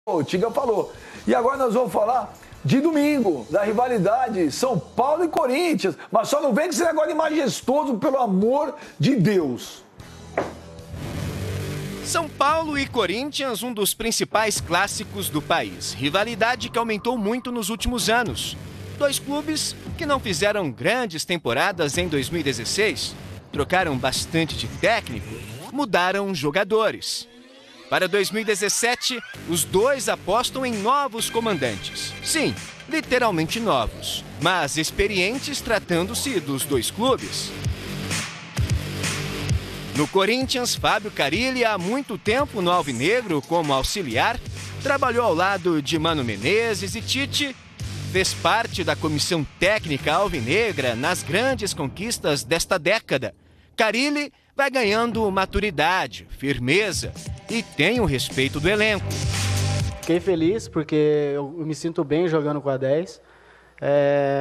O Tiga falou. E agora nós vamos falar de domingo, da rivalidade São Paulo e Corinthians. Mas só não vem com esse negócio de majestoso, pelo amor de Deus. São Paulo e Corinthians, um dos principais clássicos do país. Rivalidade que aumentou muito nos últimos anos. Dois clubes que não fizeram grandes temporadas em 2016, trocaram bastante de técnico, mudaram jogadores. Para 2017, os dois apostam em novos comandantes. Sim, literalmente novos, mas experientes tratando-se dos dois clubes. No Corinthians, Fábio Carille, há muito tempo no Alvinegro como auxiliar, trabalhou ao lado de Mano Menezes e Tite, fez parte da comissão técnica alvinegra nas grandes conquistas desta década. Carille vai ganhando maturidade, firmeza e tem o respeito do elenco. Fiquei feliz porque eu me sinto bem jogando com a 10,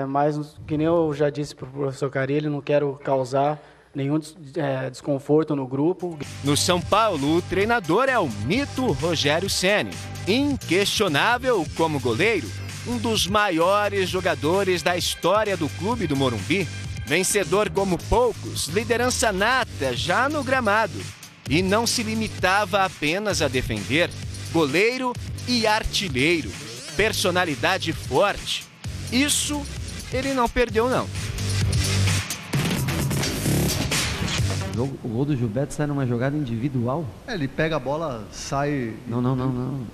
mas que nem eu já disse para o professor Carille, não quero causar nenhum desconforto no grupo. No São Paulo, o treinador é o mito Rogério Ceni, inquestionável como goleiro, um dos maiores jogadores da história do clube do Morumbi, vencedor como poucos, liderança nata já no gramado. E não se limitava apenas a defender, goleiro e artilheiro, personalidade forte. Isso ele não perdeu, não. O gol do Gilberto sai numa jogada individual? Ele pega a bola, sai... Não.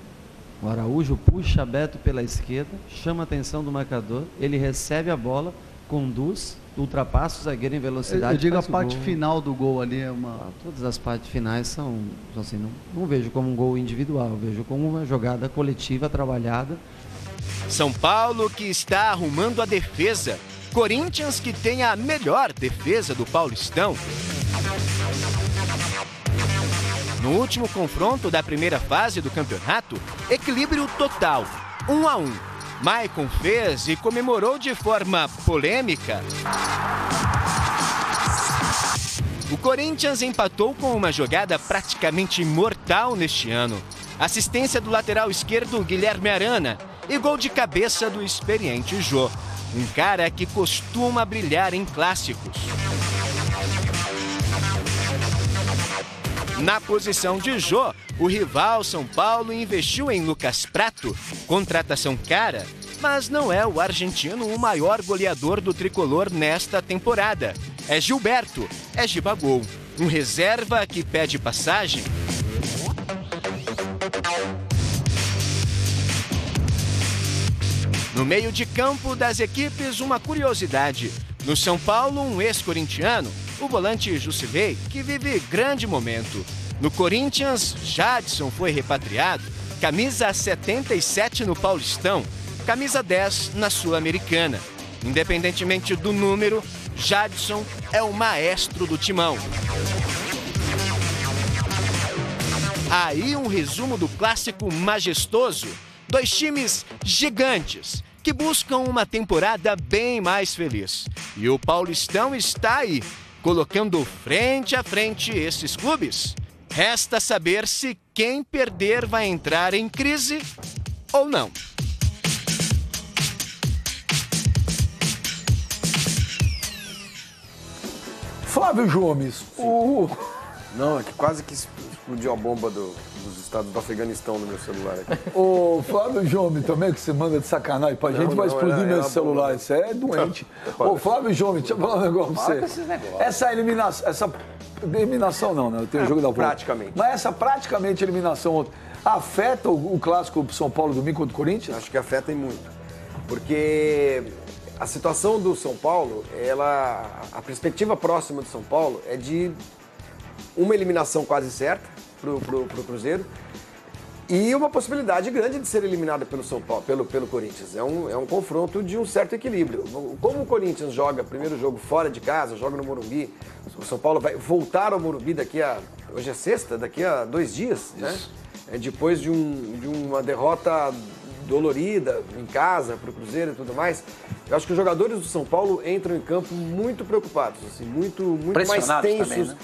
O Araújo puxa Beto pela esquerda, chama a atenção do marcador, ele recebe a bola, conduz, ultrapassa o zagueiro em velocidade. Eu digo a parte final do gol ali é uma... Todas as partes finais são assim, não vejo como um gol individual, vejo como uma jogada coletiva, trabalhada. São Paulo que está arrumando a defesa. Corinthians que tem a melhor defesa do Paulistão. No último confronto da primeira fase do campeonato, equilíbrio total, 1-1. Maicon fez e comemorou de forma polêmica. O Corinthians empatou com uma jogada praticamente mortal neste ano. Assistência do lateral esquerdo Guilherme Arana e gol de cabeça do experiente Jô. Um cara que costuma brilhar em clássicos. Na posição de Jô, o rival São Paulo investiu em Lucas Prato, contratação cara, mas não é o argentino o maior goleador do tricolor nesta temporada. É Gilberto, é Gibagol, um reserva que pede passagem. No meio de campo das equipes, uma curiosidade. No São Paulo, um ex-corintiano, o volante Jusilei, que vive grande momento. No Corinthians, Jadson foi repatriado, camisa 77 no Paulistão, camisa 10 na Sul-Americana. Independentemente do número, Jadson é o maestro do timão. Aí um resumo do clássico majestoso. Dois times gigantes que buscam uma temporada bem mais feliz. E o Paulistão está aí, colocando frente a frente esses clubes. Resta saber se quem perder vai entrar em crise ou não. Flávio Gomes, Não, é que quase que explodiu a bomba dos estados do Afeganistão no meu celular aqui. o Flávio Gomes também, que você manda de sacanagem pra gente, vai explodir meu celular. Isso é doente. Ô, Flávio Gomes, deixa eu falar um negócio pra você. Essa eliminação não, né? Eu tenho o jogo da volta. Praticamente. Mas essa praticamente eliminação afeta o clássico São Paulo domingo contra o Corinthians? Acho que afeta muito. Porque a situação do São Paulo, a perspectiva próxima do São Paulo é de uma eliminação quase certa pro Cruzeiro e uma possibilidade grande de ser eliminada pelo São Paulo, pelo Corinthians. É um confronto de um certo equilíbrio. Como o Corinthians joga primeiro jogo fora de casa, joga no Morumbi, o São Paulo vai voltar ao Morumbi hoje é sexta, daqui a 2 dias, né? Depois de uma derrota dolorida em casa para o Cruzeiro e tudo mais. Eu acho que os jogadores do São Paulo entram em campo muito preocupados, assim, muito mais tensos. também, né?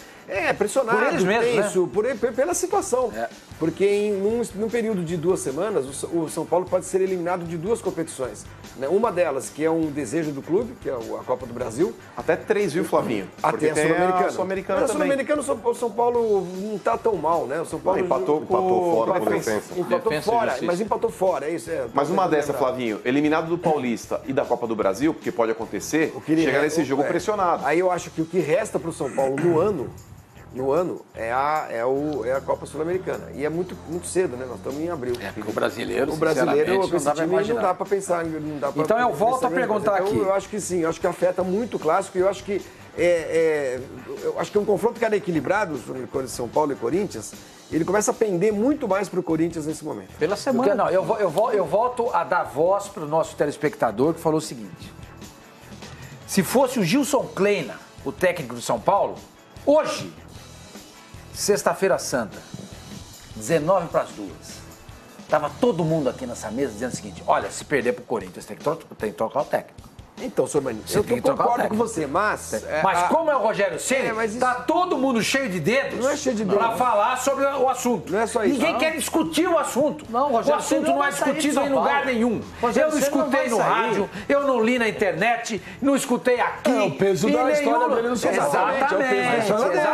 Pressionado. Por eles mesmos, pela situação. Porque num período de 2 semanas, o São Paulo pode ser eliminado de 2 competições. Né? Uma delas, que é um desejo do clube, que é a Copa do Brasil. Até 3, viu, Flavinho? Até a Sul-Americana. Sul-Americana também. Sul-Americano, o São Paulo não está tão mal, né? O São Paulo empatou fora com o Defensa. Empatou fora, mas empatou fora, é isso. Mas uma dessa, Flavinho, eliminado do Paulista e da Copa do Brasil, porque pode acontecer, chegar nesse jogo pressionado. Aí eu acho que o que resta para o São Paulo no ano é a Copa Sul-Americana. E é muito cedo, né? Nós estamos em abril. Porque o brasileiro, com esse time não dá para pensar. Não dá pra então eu volto a perguntar aqui. Eu acho que sim, eu acho que afeta muito o clássico e eu acho que é um confronto que era equilibrado entre São Paulo e Corinthians. Ele começa a pender muito mais para o Corinthians nesse momento. Pela semana. Não, eu volto a dar voz para o nosso telespectador que falou o seguinte. Se fosse o Gilson Kleina, o técnico do São Paulo, hoje, Sexta-feira Santa, 19 para as 2. Tava todo mundo aqui nessa mesa dizendo o seguinte, olha, se perder pro Corinthians, tem que trocar o técnico. Então, senhor Maninho, eu concordo com você, mas... como é o Rogério Ceni, tá todo mundo cheio de dedos para falar sobre o assunto. Não é só isso. Ninguém quer discutir o assunto. Não, o assunto não é discutido em lugar nenhum. Eu não escutei no rádio, eu não li na internet, não escutei aqui. É o peso da história dele no São Paulo.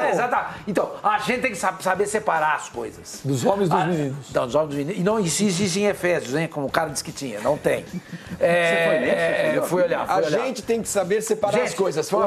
Exatamente. Então, a gente tem que saber separar as coisas. Dos homens dos meninos. Não, dos homens dos meninos. E não existe em Efésios, hein? Como o cara disse que tinha. Não tem. Fui olhar. A gente tem que saber separar as coisas. O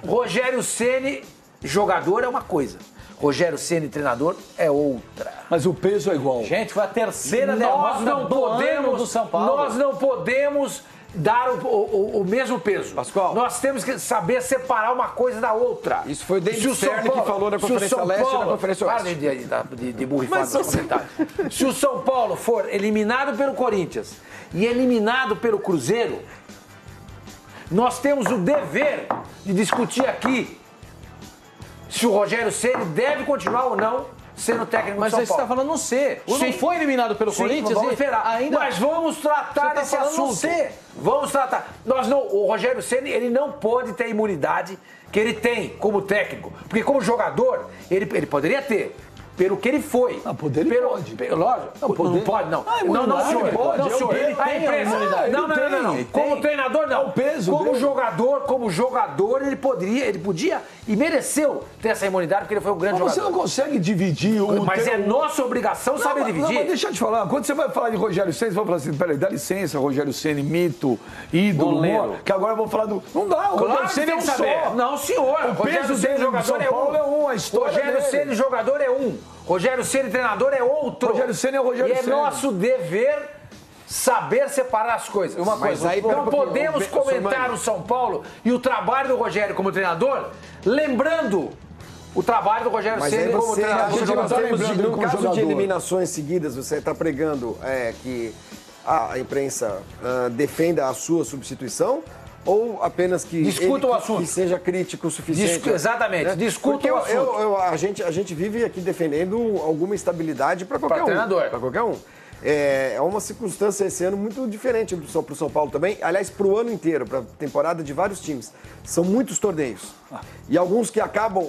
Rogério Ceni, jogador é uma coisa. Rogério Ceni, treinador, é outra. Mas o peso é igual. Gente, foi a terceira derrota do São Paulo. Nós não podemos dar o mesmo peso. Pascoal, nós temos que saber separar uma coisa da outra. Isso foi o David Stern que falou na Conferência Leste e na Conferência Oeste. Para de burrifar nos comentários. Se o São Paulo for eliminado pelo Corinthians e eliminado pelo Cruzeiro, nós temos o dever de discutir aqui se o Rogério Ceni deve continuar ou não sendo técnico do São Paulo. Mas você está falando no C. Não foi eliminado pelo Corinthians? Vamos esperar. Mas vamos tratar desse assunto. Vamos tratar. O Rogério Ceni, ele não pode ter a imunidade que ele tem como técnico. Porque como jogador, ele poderia ter. Pelo que ele foi. Ah, poder ele pode. Lógico. Não pode, não. Não, senhor. Ele tem a imunidade. Não. Como treinador, não. O peso como jogador, ele podia e mereceu ter essa imunidade, porque ele foi um grande jogador. Você não consegue dividir o... Mas é nossa obrigação saber dividir. Não, mas deixa eu te falar. Quando você vai falar de Rogério Ceni, você vai falar assim, peraí, dá licença, Rogério Ceni, mito, ídolo, que agora eu vou falar do... Não dá, o Rogério Ceni é um só. Não, senhor. O peso dele jogador é um, a história Rogério Ceni, jogador é um. Rogério Ceni, treinador, é outro. Rogério Ceni é o Rogério Ceni. E é nosso dever saber separar as coisas. Não podemos comentar o São Paulo e o trabalho do Rogério como treinador, lembrando o trabalho do Rogério Ceni como treinador. No caso de eliminações seguidas, você está pregando que a imprensa defenda a sua substituição? Ou apenas que discuta o assunto, que seja crítico o suficiente? Exatamente, né? Discuta o assunto. A gente vive aqui defendendo alguma estabilidade para qualquer um. Para qualquer um. É uma circunstância esse ano muito diferente para o São Paulo também. Aliás, para o ano inteiro, para a temporada de vários times. São muitos torneios. E alguns que acabam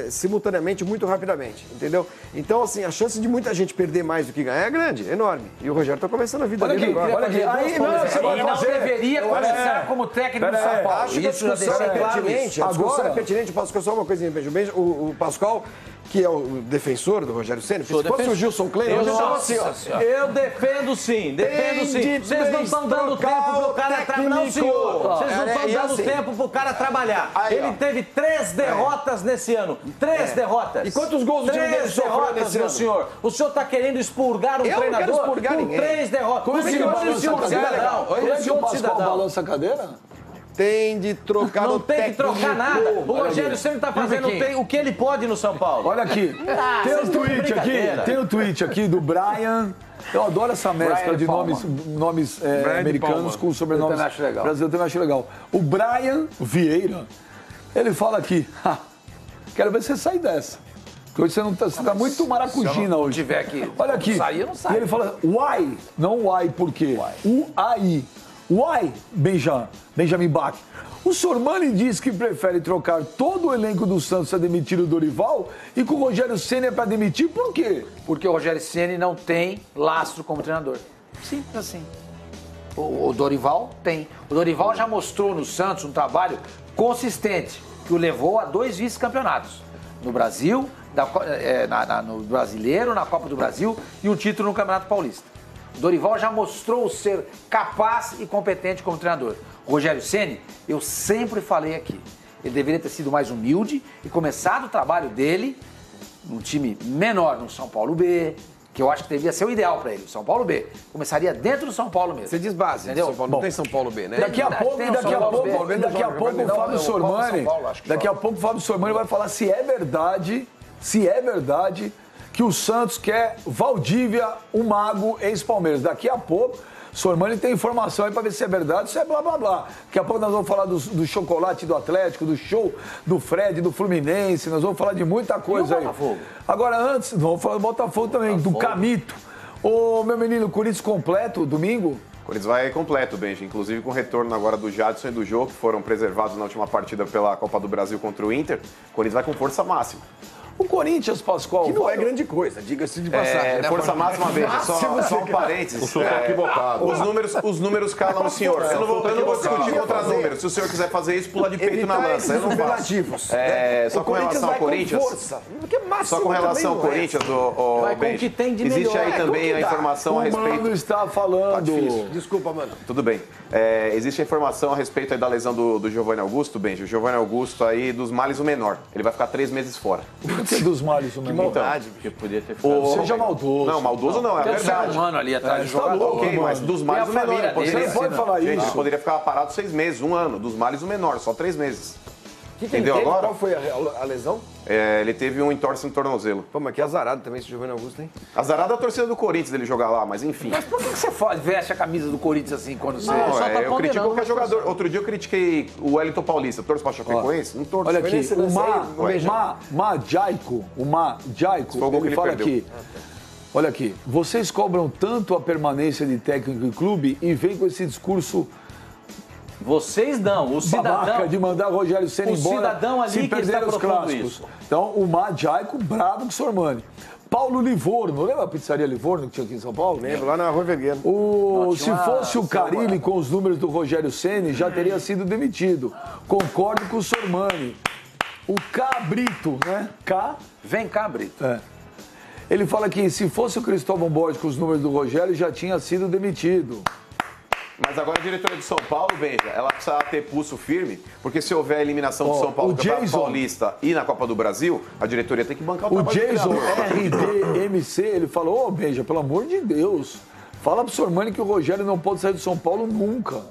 simultaneamente muito rapidamente, entendeu? Então, assim, a chance de muita gente perder mais do que ganhar é grande, enorme. E o Rogério está começando a vida dele agora. Olha aqui. Ele não deveria começar como técnico do São Paulo. Acho que a discussão é pertinente. A discussão é pertinente. Pascoal, só uma coisinha, veja bem. O Pascoal, que é o defensor do Rogério Ceni, se fosse o Gilson Kleina, eu defendo sim. Vocês não estão dando tempo pro cara trabalhar. Não, senhor. Vocês não estão dando tempo pro cara trabalhar. Ele teve 3 derrotas nesse ano. 3 derrotas. E quantos gols o time dele sofreu nesse ano? Senhor. O senhor está querendo expurgar um treinador não quero expurgar com ninguém. 3 derrotas. Como é que o Pascoal balança a cadeira? Tem de trocar não tem que trocar nada. O Rogério sempre está fazendo o que ele pode no São Paulo. Olha aqui. Tem um tweet aqui do Brian. Eu adoro essa mescla de nomes americanos com sobrenomes brasileiros. Eu também acho legal. O Brian Vieira, ele fala aqui, quero ver você sair dessa. Porque hoje você tá muito maracujina hoje. Tiver aqui. Olha aqui. Sair, eu não saio. E ele fala, why? Não why, por quê? U-A-I. Uai, Benjamin Bach. O Sormani diz que prefere trocar todo o elenco do Santos a demitir o Dorival e com o Rogério Ceni é para demitir, por quê? Porque o Rogério Ceni não tem lastro como treinador. Simples assim. O Dorival tem. O Dorival já mostrou no Santos um trabalho consistente, que o levou a 2 vice-campeonatos. No Brasil, no Brasileiro, na Copa do Brasil e um título no Campeonato Paulista. O Dorival já mostrou ser capaz e competente como treinador. O Rogério Ceni, eu sempre falei aqui, ele deveria ter sido mais humilde e começado o trabalho dele num time menor, no São Paulo B, que eu acho que devia ser o ideal para ele, o São Paulo B. Começaria dentro do São Paulo mesmo. Você diz base, entendeu? São Paulo, não tem São Paulo B, né? Daqui a pouco o Fábio Sormani, o Fábio Sormani vai falar se é verdade que o Santos quer Valdívia, o mago, ex-Palmeiras. Daqui a pouco, Sormani tem informação aí pra ver se é verdade, se é blá blá blá. Daqui a pouco nós vamos falar do chocolate do Atlético, do show do Fred, do Fluminense, nós vamos falar de muita coisa aí. Botafogo? Agora, antes, vamos falar do Botafogo também, do Camito. Ô, meu menino, Corinthians completo, domingo? O Corinthians vai completo, Benji, inclusive com o retorno agora do Jadson e do Jô, que foram preservados na última partida pela Copa do Brasil contra o Inter. O Corinthians vai com força máxima. O Corinthians, Pascoal... Que não é grande coisa, diga-se de passagem. Força máxima, Benji, só um parênteses. O senhor está equivocado. Os números calam o senhor. Eu não vou discutir contra números. Se o senhor quiser fazer isso, pula de peito na lança. Eu não faço. Só com relação ao Corinthians... Só com relação ao Corinthians, Benji, existe aí também a informação a respeito... O Mano está falando... Desculpa, mano. Tudo bem. Existe a informação a respeito aí da lesão do Giovanni Augusto, Benji. O Giovanni Augusto aí, dos males o menor. Ele vai ficar 3 meses fora. Por que dos males o menor? Que maldade, porque podia ter ficado. Seja maldoso. Não, maldoso não, é a verdade. Um ano ali atrás do jogador. Ok, mas dos males o menor. Você pode falar isso. Ele poderia ficar parado 6 meses, 1 ano. Dos males o menor, só 3 meses. Entendeu agora? Qual foi a lesão? Ele teve um entorse no tornozelo. Pô, mas que azarado também esse Giovanni Augusto, hein? Azarado a torcida do Corinthians dele jogar lá, mas enfim. Mas por que você veste a camisa do Corinthians assim quando você... Eu critico qualquer jogador. Outro dia eu critiquei o Wellington Paulista. Torço pra Chapecoense? Não torço. Olha aqui, o Majaico, ele fala aqui... Olha aqui, vocês cobram tanto a permanência de técnico em clube e vem com esse discurso... Vocês não, o cidadão... de mandar o Rogério Ceni embora, o cidadão ali se perder os clássicos. Isso. Então, o Majaico, bravo com o Sormani. Paulo Livorno, lembra a pizzaria Livorno que tinha aqui em São Paulo? Lembro, lá na Rua Vergueiro. Se fosse o Carille com os números do Rogério Ceni, já teria sido demitido. Concordo com o Sormani. O Cabrito, né? Vem cá, Brito. Ele fala que se fosse o Cristóvão Borges com os números do Rogério, já tinha sido demitido. Mas agora a diretoria de São Paulo, Benja, ela precisa ter pulso firme, porque se houver a eliminação do São Paulo no Campeonato Paulista e na Copa do Brasil, a diretoria tem que bancar o trabalho. O Jason RDMC, ele falou, Benja, pelo amor de Deus, fala pro Sormani que o Rogério não pode sair do São Paulo nunca.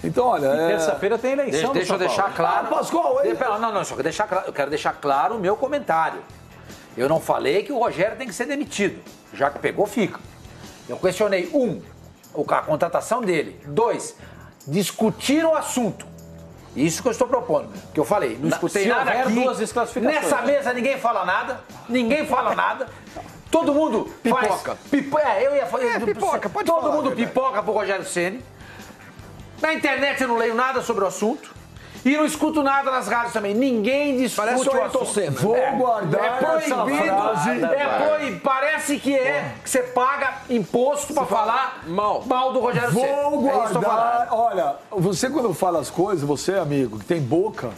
Então, olha... Terça-feira tem eleição Deixa eu deixar claro... Pascoal, aí... Não, só que eu quero deixar claro o meu comentário. Eu não falei que o Rogério tem que ser demitido. Já que pegou, fica. Eu questionei, a contratação dele. 2, discutir o assunto. Isso que eu estou propondo. Que eu falei, não escutei nada aqui. Duas desclassificações. Nessa mesa ninguém fala nada. Todo mundo pipoca. Eu ia falar. Pipoca, pode todo falar, mundo pipoca pro Rogério Ceni. Na internet eu não leio nada sobre o assunto. E não escuto nada nas rádios também. Ninguém discute o assunto. Vou guardar essa frase. Parece que você paga imposto pra falar mal do Rogério Ceni. Vou guardar. Olha, você quando fala as coisas, você, amigo, que tem boca,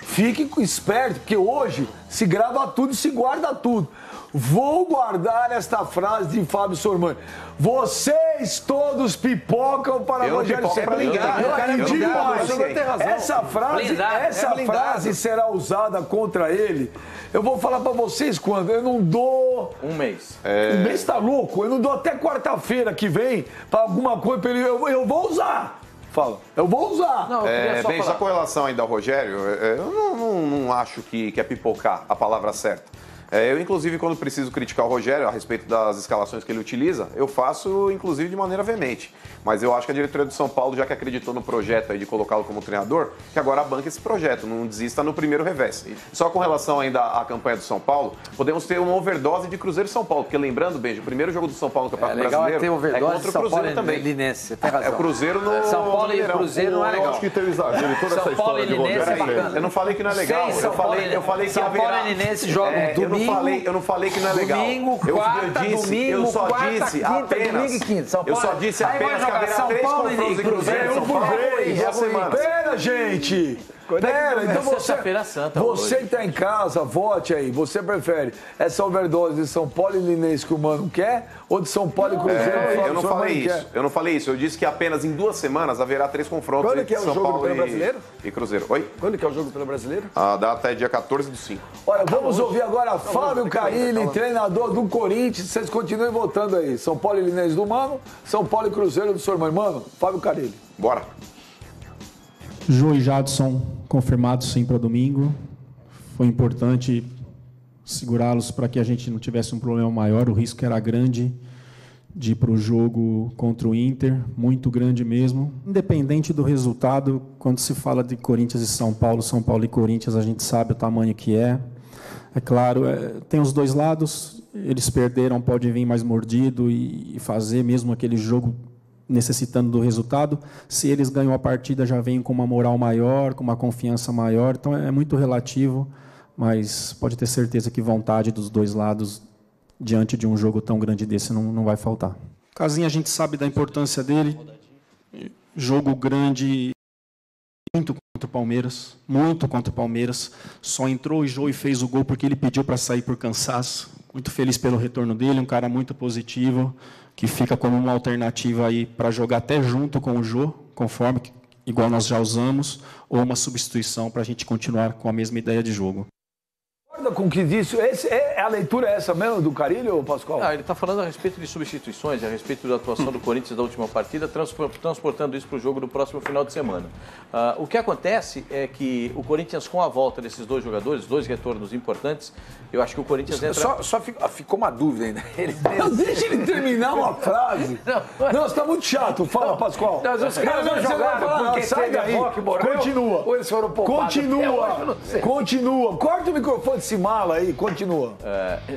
fique esperto, porque hoje se grava tudo e se guarda tudo. Vou guardar esta frase de Fábio Sormani. Vocês todos pipocam para Rogério Ceni. Essa frase será usada contra ele. Eu vou falar para vocês quando? Eu não dou... Um mês. Um mês tá louco? Eu não dou até quarta-feira que vem para alguma coisa para ele. Eu vou usar. Fala. Eu vou usar. Não, só com relação ainda ao Rogério, eu não acho que é pipocar a palavra certa. Eu, inclusive, quando preciso criticar o Rogério a respeito das escalações que ele utiliza, eu faço, inclusive, de maneira veemente. Mas eu acho que a diretoria do São Paulo, já que acreditou no projeto aí de colocá-lo como treinador, que agora banca esse projeto, não desista no primeiro revés. Só com relação ainda à campanha do São Paulo, podemos ter uma overdose de Cruzeiro e São Paulo, porque lembrando, Beijo, o primeiro jogo do São Paulo no Campeonato Brasileiro ter overdose contra o Cruzeiro também. Linense, você tem razão. É o Cruzeiro no São Paulo e Cruzeiro não é legal. Eu acho que tem um exagero em toda essa história de Rogério. Eu não falei que não é legal. Eu falei que São Paulo e Linense jogam domingo. Eu não falei que não é legal. Domingo, quarta, domingo, quarta, quinta, domingo e quinta. São Paulo. Eu só disse apenas que haverá São 3 Paulo confrontos em Cruzeiro. São Paulo em 2 semanas. Pera, gente! Pera, então você que tá em casa, vote aí. Você prefere essa overdose de São Paulo e Linense que o Mano quer ou de São Paulo e Cruzeiro? Eu não falei isso. Eu não falei isso. Eu disse que apenas em 2 semanas haverá 3 confrontos entre São Paulo e Cruzeiro. Oi? Quando que é o jogo pelo Brasileiro? A data é dia 14/5. Olha, vamos ouvir agora Fábio Carilli, treinador do Corinthians. Vocês continuem votando aí. São Paulo e Linense do Mano, São Paulo e Cruzeiro do Sormani. Mano, Fábio Carilli. Bora. Jô e Jadson confirmados sim para domingo. Foi importante segurá-los para que a gente não tivesse um problema maior. O risco era grande de ir para o jogo contra o Inter, muito grande mesmo. Independente do resultado, quando se fala de Corinthians e São Paulo e Corinthians, a gente sabe o tamanho que é. É claro, tem os dois lados. Eles perderam, pode vir mais mordido e fazer mesmo aquele jogo necessitando do resultado. Se eles ganham a partida, já vêm com uma moral maior, com uma confiança maior. Então, é muito relativo, mas pode ter certeza que vontade dos dois lados diante de um jogo tão grande desse não vai faltar. Casinha, a gente sabe da importância dele. Jogo grande, muito contra o Palmeiras. Só entrou o Jô e fez o gol porque ele pediu para sair por cansaço. Muito feliz pelo retorno dele, um cara muito positivo, que fica como uma alternativa aí para jogar até junto com o Jô, conforme, igual nós já usamos, ou uma substituição para a gente continuar com a mesma ideia de jogo. Concorda com o que disse? A leitura é essa mesmo do Carilli, ou Pascoal? Ele está falando a respeito de substituições, a respeito da atuação do Corinthians da última partida, transportando isso para o jogo do próximo final de semana. O que acontece é que o Corinthians, com a volta desses 2 jogadores, 2 retornos importantes, eu acho que o Corinthians entra... Só ficou uma dúvida ainda. Deixa ele terminar uma frase. Não, você tá muito chato. Fala, Pascoal. Os caras não jogaram porque sai daí. Continua. Ou eles foram poupados. Continua. Corta o microfone desse mala aí. Continua.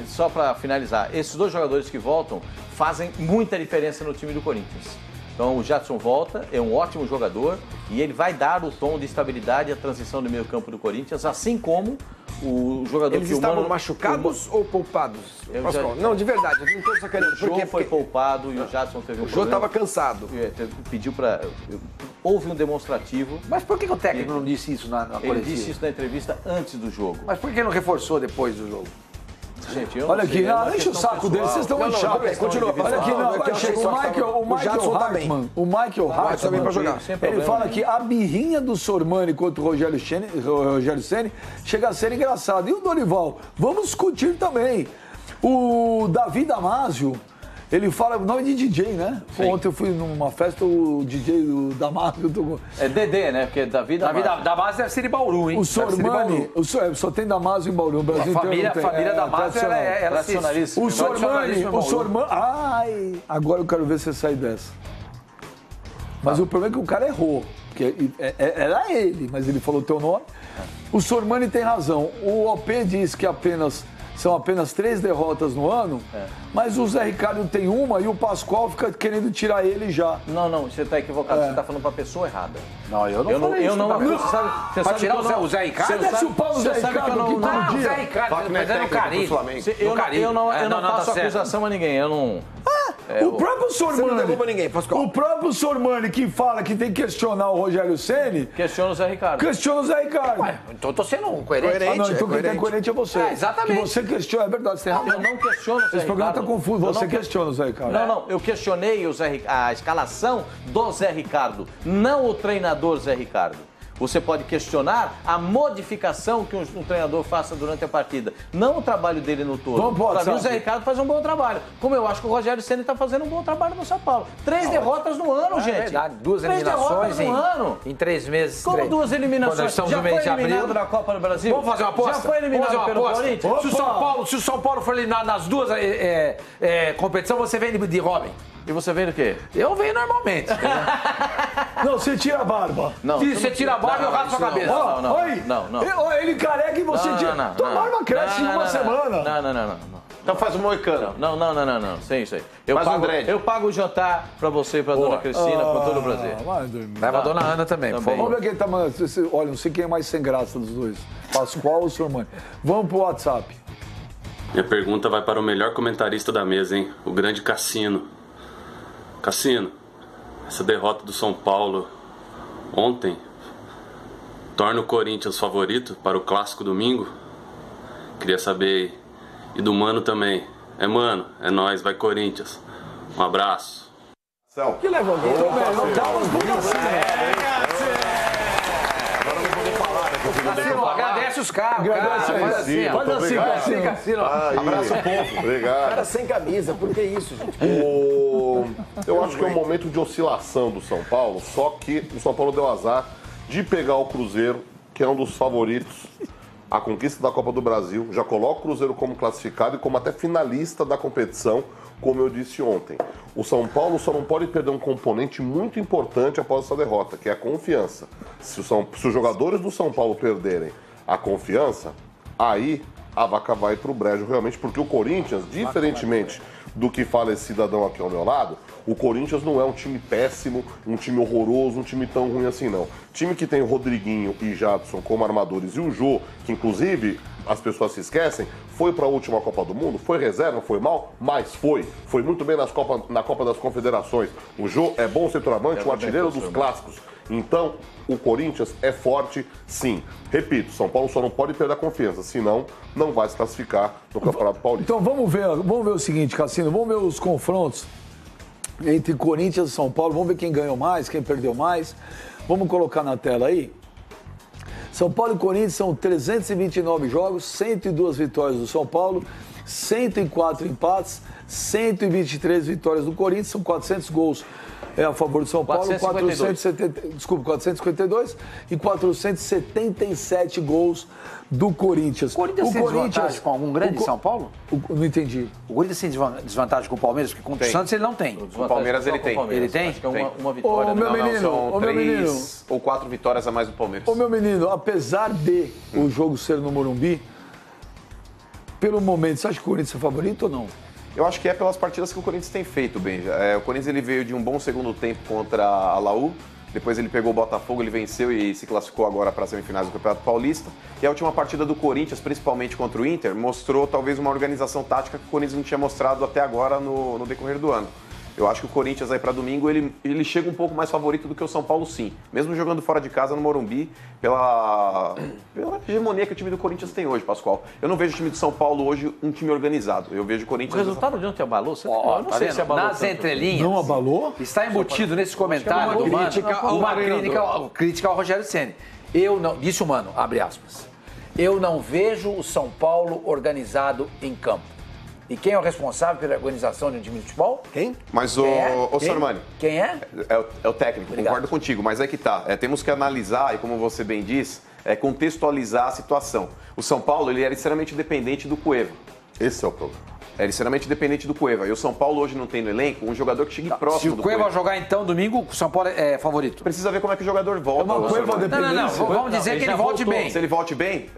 Só para finalizar, esses 2 jogadores que voltam fazem muita diferença no time do Corinthians. Então o Jadson volta, é um ótimo jogador e ele vai dar o tom de estabilidade à transição do meio campo do Corinthians, assim como o jogador Eles estavam machucados ou poupados? Não, de verdade, eu não estou sacaneando. O Jô foi poupado e o Jadson teve um problema. O Jô estava cansado. Pediu para... Houve um demonstrativo. Mas por que o técnico não disse isso na coletiva? Ele disse isso na entrevista antes do jogo. Mas por que não reforçou depois do jogo? Gente, olha aqui, deixa o saco deles, vocês estão muito chatos. Continua. Olha aqui, o Michael Hartmann, ele fala que a birrinha do Sormani contra o Rogério Ceni chega a ser engraçado. E o Dorival? Vamos discutir também. O Davi Damasio, ele fala o nome de DJ, né? Sim. Ontem eu fui numa festa, o DJ do Damasio tocou. É Dedê, né? Porque Davi Damasio deve ser de Bauru, hein? O Sormani, só tem Damasio em Bauru. O Brasil a família Damasio, ela tradicionalista. O Sormani. Ai, agora eu quero ver você sair dessa. Mas o problema é que o cara errou. Porque era ele, mas ele falou o teu nome. O Sormani tem razão. O OP diz que são apenas 3 derrotas no ano, mas o Zé Ricardo tem uma e o Pascoal fica querendo tirar ele já. Não, você está equivocado, você está falando para a pessoa errada. Não, eu não falei isso. Você sabe tirar o Zé Ricardo? Você chupar o Zé Ricardo aqui todo dia. O Zé Ricardo, mas é no Carilli. Eu não faço acusação a ninguém, eu não... O próprio Sormani, você não derruba ninguém, Pascoal. O próprio Sormani que fala que tem que questionar o Rogério Ceni. Questiona o Zé Ricardo. Ué, então eu tô sendo coerente. Então quem tá incoerente é você. Exatamente. Que você questiona, é verdade, você tem razão. Eu não questiono o Zé Ricardo. Esse programa tá confuso, você questiona o Zé Ricardo. Não, eu questionei a escalação do Zé Ricardo, não o treinador Zé Ricardo. Você pode questionar a modificação que um treinador faça durante a partida, não o trabalho dele no todo. Para mim, o Zé Ricardo faz um bom trabalho. Como eu acho que o Rogério Ceni está fazendo um bom trabalho no São Paulo. 3 derrotas no ano, gente. É verdade, 2 3 eliminações no ano. Em 3 meses. Como 2 eliminações? Já foi eliminado na Copa do Brasil? Vamos fazer uma aposta? Já foi eliminado pelo Corinthians? Se o São Paulo for eliminado nas 2 competições, você vem de Robin. E você vem do quê? Eu venho normalmente. Não, você tira a barba. Não, você tira a barba e eu raspo a cabeça. Não. Ele careca e você tira. Tua barba cresce em uma semana. Não. Então faz um moicano. Não. Sem isso aí. Eu pago o jantar pra você e pra dona Cristina, com todo o prazer. Leva a dona Ana também, por favor. Vamos ver quem tá mandando. Olha, não sei quem é mais sem graça dos dois. Pascoal ou Sormani. Vamos pro WhatsApp. Minha pergunta vai para o melhor comentarista da mesa, hein? O grande Cassino. Cassino, essa derrota do São Paulo ontem torna o Corinthians favorito para o clássico domingo? Queria saber. E do Mano também. Mano, é nóis, vai Corinthians. Um abraço. Que legal. Não dá umas bundas agradece os caras. Faz assim, Cassino. Abraço o povo. Obrigado. Cara sem camisa, por que isso, gente? Eu acho que é um momento de oscilação do São Paulo, só que o São Paulo deu azar de pegar o Cruzeiro, que é um dos favoritos à conquista da Copa do Brasil. Já coloca o Cruzeiro como classificado e como até finalista da competição, como eu disse ontem. O São Paulo só não pode perder um componente muito importante após essa derrota, que é a confiança. Se os jogadores do São Paulo perderem a confiança, aí a vaca vai pro brejo realmente, porque o Corinthians, diferentemente do que fala esse cidadão aqui ao meu lado, o Corinthians não é um time péssimo, um time horroroso, um time tão ruim assim, não. Time que tem o Rodriguinho e Jadson como armadores e o Jô, que inclusive as pessoas se esquecem, foi para a última Copa do Mundo, foi reserva, foi mal, mas foi. Foi muito bem na Copa das Confederações. O Jô é bom centroavante, um artilheiro dos clássicos. Então, o Corinthians é forte, sim. Repito, São Paulo só não pode perder a confiança, senão não vai se classificar no Campeonato Paulista. Então vamos ver o seguinte, Cassino, vamos ver os confrontos entre Corinthians e São Paulo, vamos ver quem ganhou mais, quem perdeu mais. Vamos colocar na tela aí. São Paulo e Corinthians são 329 jogos, 102 vitórias do São Paulo, 104 empates, 123 vitórias do Corinthians, são 400 gols a favor do São Paulo, 452 e 477 gols do Corinthians. O Corinthians tem desvantagem com algum grande São Paulo? Não entendi. O Corinthians tem desvantagem com o Palmeiras, porque contra o Santos ele não tem. O Palmeiras ele tem. Ele tem? Acho que é uma vitória. São 3 ou 4 vitórias a mais do Palmeiras. Ô meu menino, apesar de o jogo ser no Morumbi, pelo momento, você acha que o Corinthians é favorito ou não? Eu acho que é pelas partidas que o Corinthians tem feito, Benja. O Corinthians ele veio de um bom segundo tempo contra a Laú, depois ele pegou o Botafogo, ele venceu e se classificou agora para as semifinais do Campeonato Paulista. E a última partida do Corinthians, principalmente contra o Inter, mostrou talvez uma organização tática que o Corinthians não tinha mostrado até agora no decorrer do ano. Eu acho que o Corinthians aí para domingo, ele chega um pouco mais favorito do que o São Paulo, sim. Mesmo jogando fora de casa no Morumbi, pela hegemonia que o time do Corinthians tem hoje, Pascoal. Eu não vejo o time do São Paulo hoje um time organizado. Eu vejo o Corinthians... O resultado de ontem abalou? Você eu não sei se abalou. Nas entrelinhas... Não abalou? Está embutido nesse comentário uma crítica ao Rogério Ceni. Disse o Mano, abre aspas. Eu não vejo o São Paulo organizado em campo. E quem é o responsável pela organização de um time de futebol? Quem? Mas o Sormani. Quem é? É o técnico, obrigado. Concordo contigo, mas é que tá. Temos que analisar, e como você bem diz, contextualizar a situação. O São Paulo ele era extremamente dependente do Cueva. Esse é o problema. Era extremamente dependente do Cueva. E o São Paulo hoje não tem no elenco um jogador que chegue próximo do Cueva. Se o Cueva jogar então domingo, o São Paulo é favorito. Precisa ver como é que o jogador volta. Não. Vamos dizer que ele volte bem. Se ele volte bem,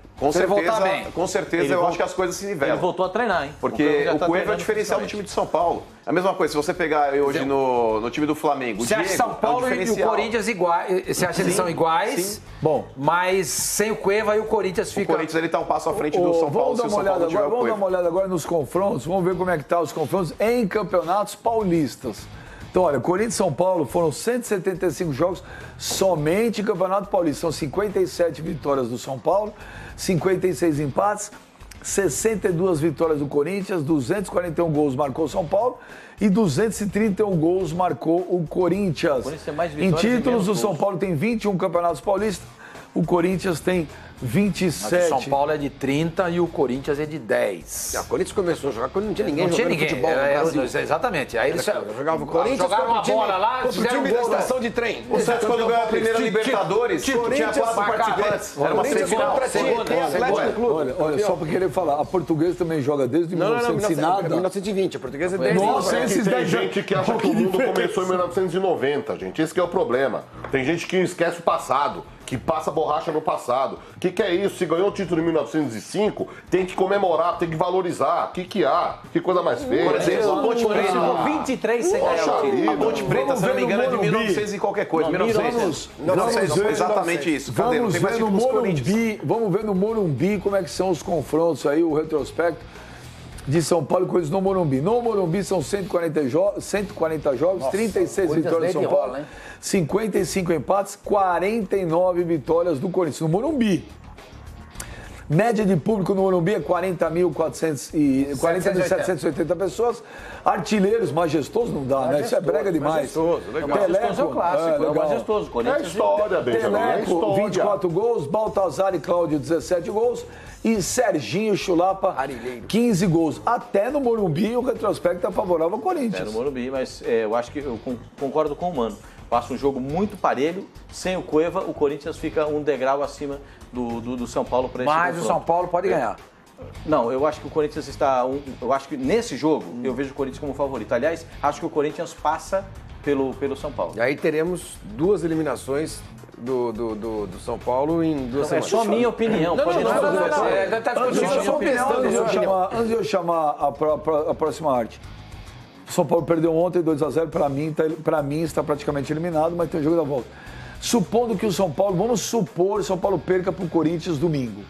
com certeza eu acho que as coisas se nivelam. Ele voltou a treinar, hein? Porque o Cueva é o diferencial do time de São Paulo. A mesma coisa, se você pegar hoje no time do Flamengo, você acha São Paulo e o Corinthians iguais? Você acha que eles são iguais? Sim. Bom, mas sem o Cueva e o Corinthians fica... O Corinthians ele tá um passo à frente do São Paulo. Vamos dar uma olhada agora nos confrontos. Vamos ver como é que tá os confrontos em campeonatos paulistas. Então, olha, Corinthians e São Paulo foram 175 jogos somente em Campeonato Paulista. São 57 vitórias do São Paulo, 56 empates, 62 vitórias do Corinthians, 241 gols marcou o São Paulo e 231 gols marcou o Corinthians. É mais em títulos, o São Paulo tem 21 campeonatos paulistas, O Corinthians tem 27. Mas o São Paulo é de 30 e o Corinthians é de 10. O Corinthians começou a jogar quando não tinha ninguém jogando futebol no Brasil. Exatamente. Aí eles jogavam o Corinthians, jogaram uma bola lá, fizeram um gol da estação de trem. O Santos, quando ganhou a primeira Libertadores, tinha 4 participantes. Era uma semifinal. Olha, só para querer falar, a Portuguesa também joga desde 1900 e nada. 1920, a Portuguesa é 10 anos. Nossa, tem gente que acha que o mundo começou em 1990, gente. Esse que é o problema. Tem gente que esquece o passado, que passa borracha no passado. O que é isso? Se ganhou o título em 1905, tem que comemorar, tem que valorizar. O que há? Que coisa mais feia. Por exemplo, a Ponte Preta. Ficou 23 sem ganhar o título. A Ponte Preta, se não me engano, é de 1900 e qualquer coisa. 1900. Exatamente isso. Cadê? Não tem mais títulos Corinthians. Vamos ver no Morumbi como é que são os confrontos aí, o retrospecto de São Paulo e Corinthians no Morumbi. No Morumbi são 140 jogos, 36 vitórias do São Paulo, 55 empates, 49 vitórias do Corinthians no Morumbi. Média de público no Morumbi é 40.780 pessoas. Artilheiros, majestoso não dá, né? Isso é brega demais. Majestoso, legal. Majestoso é o clássico, é o majestoso. É história, Teleco, 24 gols, Baltazar e Cláudio, 17 gols. E Serginho Chulapa, 15 gols. Até no Morumbi o retrospecto é favorável ao Corinthians. Até no Morumbi, mas eu acho que eu concordo com o Mano. Passa um jogo muito parelho, sem o Cueva, o Corinthians fica um degrau acima do São Paulo para esse Mas o São Paulo pode ganhar. Não, eu acho que o Corinthians está... eu acho que nesse jogo, eu vejo o Corinthians como favorito. Aliás, acho que o Corinthians passa pelo São Paulo. E aí teremos 2 eliminações do São Paulo em 2 semanas. É só minha opinião. Antes de eu chamar a próxima arte. O São Paulo perdeu ontem 2-0, para mim está praticamente eliminado, mas tem o jogo da volta. Supondo que o São Paulo, vamos supor que o São Paulo perca para o Corinthians domingo.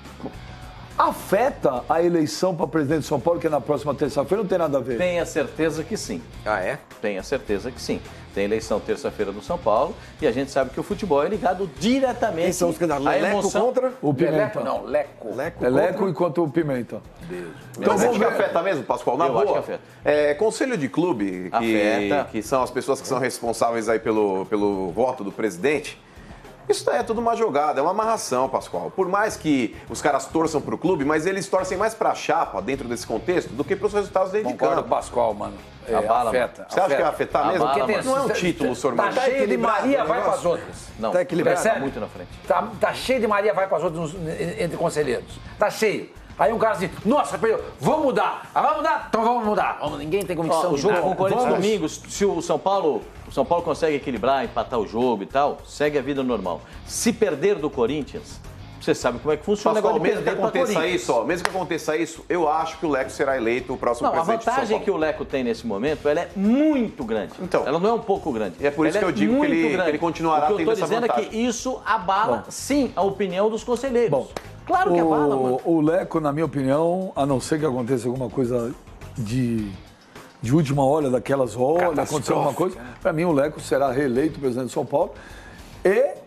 Afeta a eleição para presidente de São Paulo, que é na próxima terça-feira, não tem nada a ver? Tenha certeza que sim. Ah, é? Tenha certeza que sim. Tem eleição terça-feira no São Paulo e a gente sabe que o futebol é ligado diretamente Quem são os candidatos? Leco contra? O Pimenta. Não, Leco. É Leco enquanto o Pimenta. Então você acha que afeta mesmo, Pascoal? Na boa. Acho que afeta. Conselho de clube, que são as pessoas que são responsáveis aí pelo voto do presidente, isso é tudo uma jogada, é uma amarração, Pascoal. Por mais que os caras torçam pro clube, mas eles torcem mais pra chapa dentro desse contexto do que pros resultados dentro de campo. Concordo com o Pascoal, mano. Afeta. Você acha que vai afetar mesmo? Porque não é um título, senhor Tá cheio de Maria, vai com as outras. Não, tá equilibrado. Tá muito na frente. Tá cheio de Maria, vai com as outras entre conselheiros. Tá cheio. Aí um cara diz, nossa, perdeu, vamos mudar. Ah, vamos mudar? Então vamos mudar. Ninguém tem convicção O de jogo nada. com o Corinthians domingo, se o São Paulo consegue equilibrar, empatar o jogo e tal, segue a vida normal. Se perder do Corinthians, você sabe como é que funciona Pascoal, o negócio de mesmo que perder aconteça isso, mesmo que aconteça isso, eu acho que o Leco será eleito o próximo presidente de São Paulo. A vantagem que o Leco tem nesse momento, ela é muito grande. Então, ela não é um pouco grande. E é por isso que eu digo que ele continuará tendo essa vantagem. O que eu estou dizendo é que isso abala, sim, a opinião dos conselheiros. Claro que abala, mano. O Leco, na minha opinião, a não ser que aconteça alguma coisa de última hora, daquelas horas, aconteceu alguma coisa, para mim o Leco será reeleito presidente de São Paulo e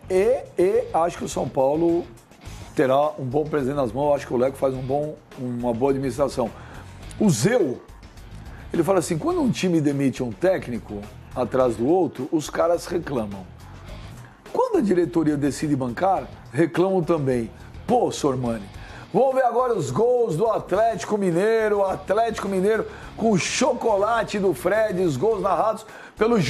acho que o São Paulo terá um bom presidente nas mãos, acho que o Leco faz uma boa administração. O Zeu, ele fala assim, quando um time demite um técnico atrás do outro, os caras reclamam. Quando a diretoria decide bancar, reclamam também. Pô, Sormani, vamos ver agora os gols do Atlético Mineiro com o chocolate do Fred, os gols narrados pelo